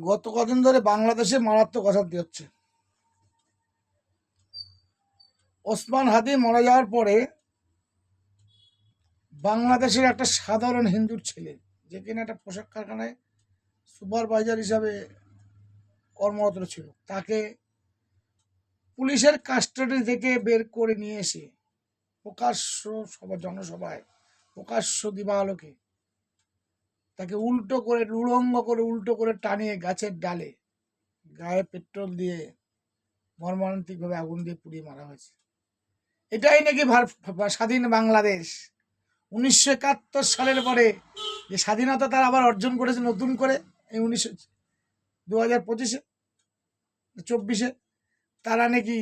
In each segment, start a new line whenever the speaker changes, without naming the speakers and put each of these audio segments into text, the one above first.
গত কদিন ধরে বাংলাদেশে মারাত্মক অশান্তি হচ্ছে। ওসমান হাদি মারা যাওয়ার পরে বাংলাদেশের একটা সাধারণ হিন্দুর ছেলে, যে কিনা একটা পোশাক কারখানায় সুপারভাইজার হিসাবে কর্মরত ছিল, তাকে পুলিশের কাস্টাডি থেকে বের করে নিয়ে এসে প্রকাশ্য জনসভায় প্রকাশ্য দিবালোকে তাকে উল্টো করে টানিয়ে গাছের ডালে গায়ে পেট্রোল দিয়ে মর্মান্তিকভাবে আগুন দিয়ে পুড়িয়ে মারা হয়েছে। এটাই নাকি স্বাধীন বাংলাদেশ। 1971 সালের পরে যে স্বাধীনতা তারা আবার অর্জন করেছে নতুন করে, এই 2025-এ 24-এ তারা নাকি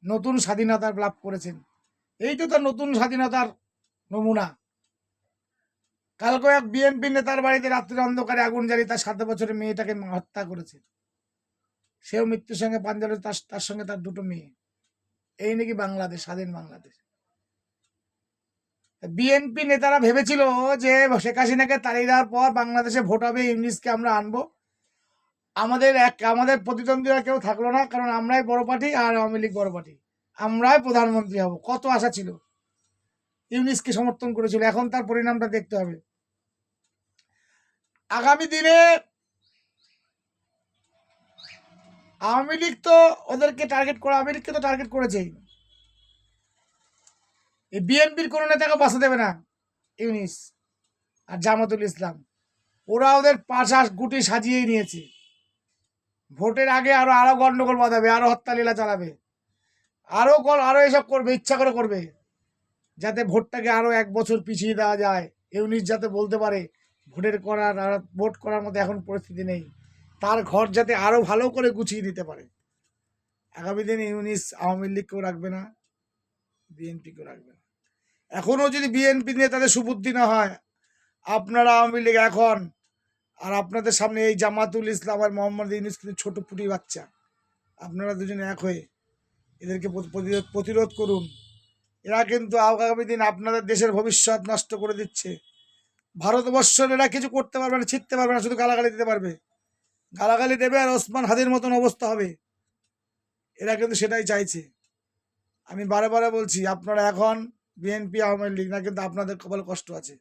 নতুন স্বাধীনতা লাভ করেছেন। এই তো তার নতুন স্বাধীনতার নমুনা। কালকে এক বিএনপি নেতার বাড়িতে রাত্রির অন্ধকারে আগুন জ্বালিয়ে তার 7 বছরের মেয়েটাকে হত্যা করেছে। সেও মৃত্যুর সঙ্গে পাঞ্জাবে, তার সঙ্গে তার 2টো মেয়ে। এই নাকি বাংলাদেশ, স্বাধীন বাংলাদেশ। বিএনপি নেতারা ভেবেছিল যে শেখ হাসিনাকে তাড়িয়ে দেওয়ার পর বাংলাদেশে ভোট হবে, ইউনিসকে আমরা আনবো, আমাদের প্রতিদ্বন্দ্বীরা কেউ থাকলো না, কারণ আমরাই বড় পার্টি আর আওয়ামী লীগ বড় পার্টি, আমরাই প্রধানমন্ত্রী হব। কত আশা ছিল, ইউনিসকে সমর্থন করেছিল। এখন তার পরিণামটা দেখতে হবে। আগামী দিনে আওয়ামী লীগ তো ওদেরকে টার্গেট করে, আওয়ামী লীগকে তো টার্গেট করেছেই। এই বিএনপির কোনো নেতাকে বাঁচা দেবে না ইউনিস আর জামাতুল ইসলাম। ওরা ওদের পাশা গুটি সাজিয়েই নিয়েছে। ভোটের আগে আরো গন্ডগোল বাঁধাবে, আরো হত্যা লীলা চালাবে, আরো এসব করবে, ইচ্ছা করে করবে, যাতে ভোটটাকে আরো 1 বছর পিছিয়ে দেওয়া যায়। ইউনিস যাতে বলতে পারে ভোট করার মতো এখন পরিস্থিতি নেই, তার ঘর যাতে আরো ভালো করে গুছিয়ে দিতে পারে। আগামী দিনে ইউনিস আওয়ামী লীগকেও রাখবে না, বিএনপিকেও রাখবে না। এখনো যদি বিএনপি নিয়ে তাদের সুবুদ্ধি না হয়, আপনারা আওয়ামী লীগ এখন আর আপনাদের সামনে এই জামাতুল ইসলাম আর মোহাম্মদ ইউনুস কিন্তু ছোট পুটি বাচ্চা। আপনারা দুজনে এক হয়ে এদেরকে প্রতিরোধ করুন। এরা কিন্তু আগামী দিন আপনাদের দেশের ভবিষ্যৎ নষ্ট করে দিচ্ছে। ভারতবর্ষের এরা কিছু করতে পারবে না, ছিটতে পারবে না, শুধু গালাগালি দিতে পারবে। গালাগালি দেবে আর ওসমান হাদির মতন অবস্থা হবে। এরা কিন্তু সেটাই চাইছে। আমি বারে বারে বলছি, আপনারা এখন বিএনপি আওয়ামী লীগ না, কিন্তু আপনাদের কপালে কষ্ট আছে।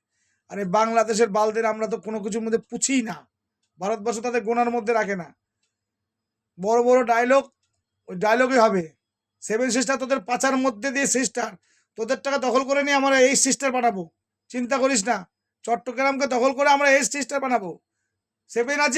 আর এই বাংলাদেশের বালদের আমরা তো কোনো কিছুর মধ্যে পুছিই না। ভারতবর্ষ তাদের গোনার মধ্যে রাখে না। বড় বড় ডায়লগ, ওই ডায়লগই হবে। 7 সিস্টার তোদের পাচার মধ্যে দিয়ে সিস্টার, তোদের টাকা দখল করে নিয়ে আমরা এই সিস্টার বানাবো। চিন্তা করিস না, চট্টগ্রামকে দখল করে আমরা এই সিস্টার বানাবো। 7 আছে।